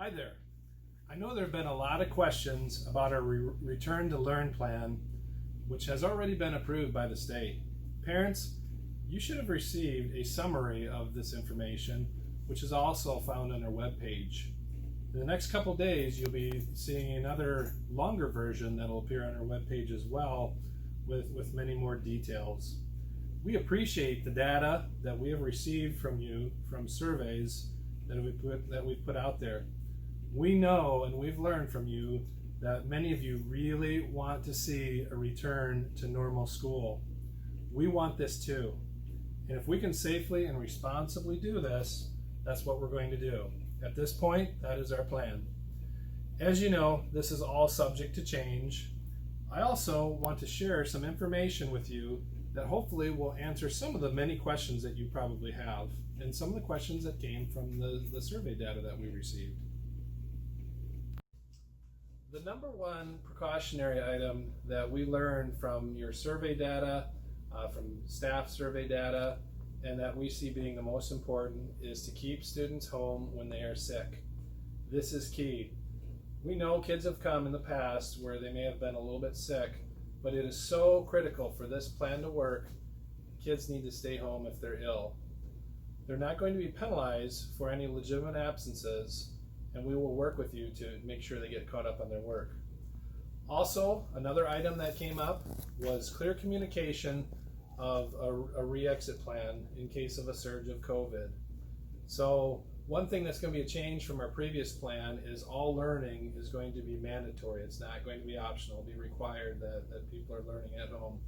Hi there. I know there have been a lot of questions about our Return to Learn plan, which has already been approved by the state. Parents, you should have received a summary of this information, which is also found on our webpage. In the next couple days, you'll be seeing another longer version that will appear on our webpage as well, with many more details. We appreciate the data that we have received from you from surveys that we've put out there. We know and we've learned from you that many of you really want to see a return to normal school. We want this too. And if we can safely and responsibly do this, that's what we're going to do. At this point, that is our plan. As you know, this is all subject to change. I also want to share some information with you that hopefully will answer some of the many questions that you probably have and some of the questions that came from the survey data that we received. The number one precautionary item that we learned from your survey data, from staff survey data, and that we see being the most important is to keep students home when they are sick. This is key. We know kids have come in the past where they may have been a little bit sick, but it is so critical for this plan to work. Kids need to stay home if they're ill. They're not going to be penalized for any legitimate absences, and we will work with you to make sure they get caught up on their work. Also, another item that came up was clear communication of a re-exit plan in case of a surge of COVID. So one thing that's going to be a change from our previous plan is all learning is going to be mandatory. It's not going to be optional. It'll be required that people are learning at home.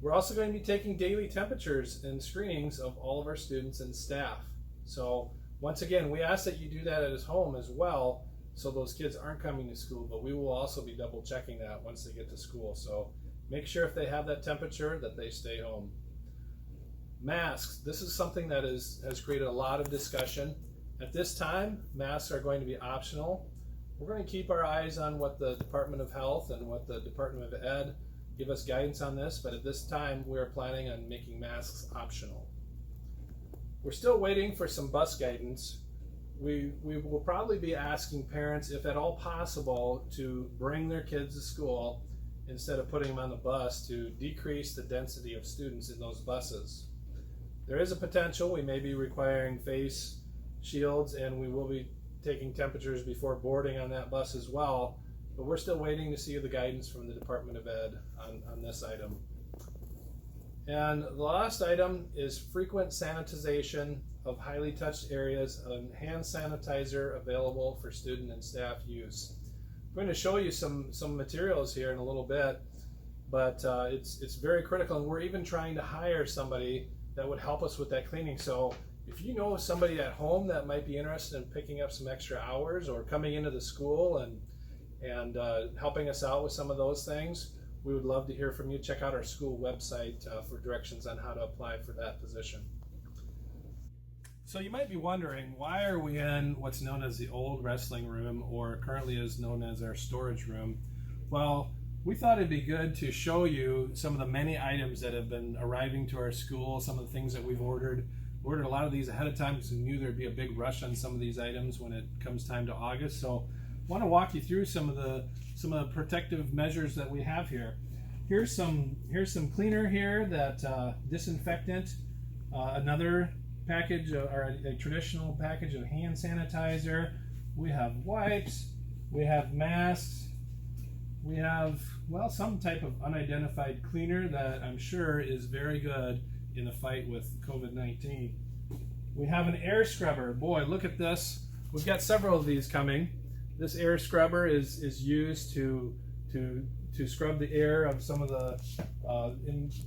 We're also going to be taking daily temperatures and screenings of all of our students and staff. So once again, we ask that you do that at home as well, so those kids aren't coming to school, but we will also be double checking that once they get to school. So make sure if they have that temperature that they stay home. Masks, this is something that has created a lot of discussion. At this time, masks are going to be optional. We're going to keep our eyes on what the Department of Health and what the Department of Ed give us guidance on this, but at this time we are planning on making masks optional. We're still waiting for some bus guidance. We will probably be asking parents, if at all possible, to bring their kids to school instead of putting them on the bus to decrease the density of students in those buses. There is a potential we may be requiring face shields, and we will be taking temperatures before boarding on that bus as well, but we're still waiting to see the guidance from the Department of Ed on this item. And the last item is frequent sanitization of highly touched areas and hand sanitizer available for student and staff use. I'm going to show you some materials here in a little bit, but it's very critical, and we're even trying to hire somebody that would help us with that cleaning. So if you know somebody at home that might be interested in picking up some extra hours or coming into the school and helping us out with some of those things, we would love to hear from you. Check out our school website for directions on how to apply for that position. So you might be wondering, why are we in what's known as the old wrestling room, or currently is known as our storage room? Well, we thought it'd be good to show you some of the many items that have been arriving to our school, some of the things that we've ordered. We ordered a lot of these ahead of time because we knew there'd be a big rush on some of these items when it comes time to August. So I want to walk you through some of the protective measures that we have here. Here's some cleaner here, that disinfectant, another package or a traditional package of hand sanitizer. We have wipes, we have masks, we have, well, some type of unidentified cleaner that I'm sure is very good in the fight with COVID-19. We have an air scrubber. Boy, look at this. We've got several of these coming. This air scrubber is used to scrub the air of some of the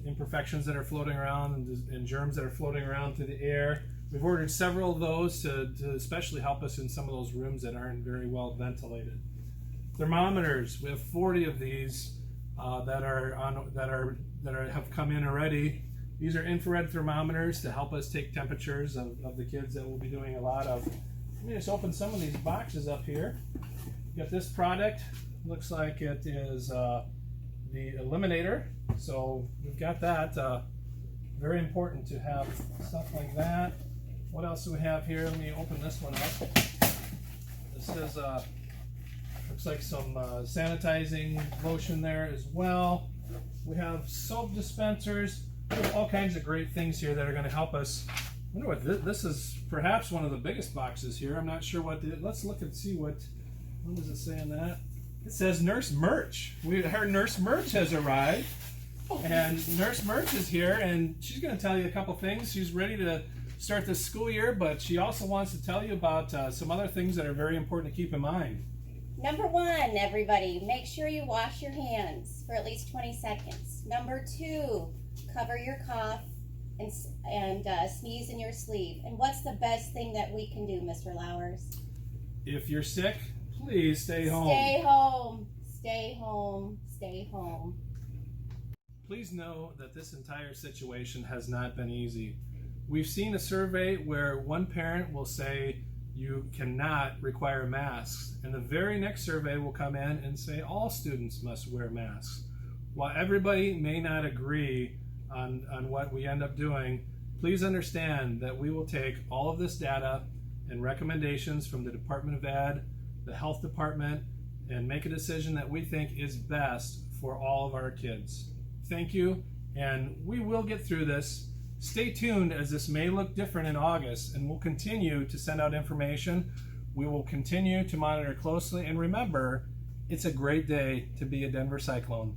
imperfections that are floating around and germs that are floating around through the air. We've ordered several of those to especially help us in some of those rooms that aren't very well ventilated. Thermometers, we have 40 of these that have come in already. These are infrared thermometers to help us take temperatures of the kids that we'll be doing a lot of. Let me just open some of these boxes up here. You got this product. Looks like it is the eliminator. So we've got that. Very important to have stuff like that. What else do we have here? Let me open this one up. is looks like some sanitizing lotion there as well. We have soap dispensers. We have all kinds of great things here that are going to help us. I wonder what this is. Perhaps one of the biggest boxes here. I'm not sure what. Let's look and see what does it say on that. It says Nurse Merch. Our Nurse Merch has arrived, and Nurse Merch is here, and she's going to tell you a couple things. She's ready to start this school year, but she also wants to tell you about some other things that are very important to keep in mind. Number 1, everybody, make sure you wash your hands for at least 20 seconds. Number 2, cover your cough and sneeze in your sleeve. And what's the best thing that we can do, Mr. Lowers? If you're sick, please stay home. Stay home. Stay home. Stay home. Please know that this entire situation has not been easy. We've seen a survey where one parent will say you cannot require masks, and the very next survey will come in and say all students must wear masks. While everybody may not agree on what we end up doing, please understand that we will take all of this data and recommendations from the Department of Ed, the Health Department, and make a decision that we think is best for all of our kids. Thank you, and we will get through this. Stay tuned, as this may look different in August, and we'll continue to send out information. We will continue to monitor closely, and remember, it's a great day to be a Denver Cyclone.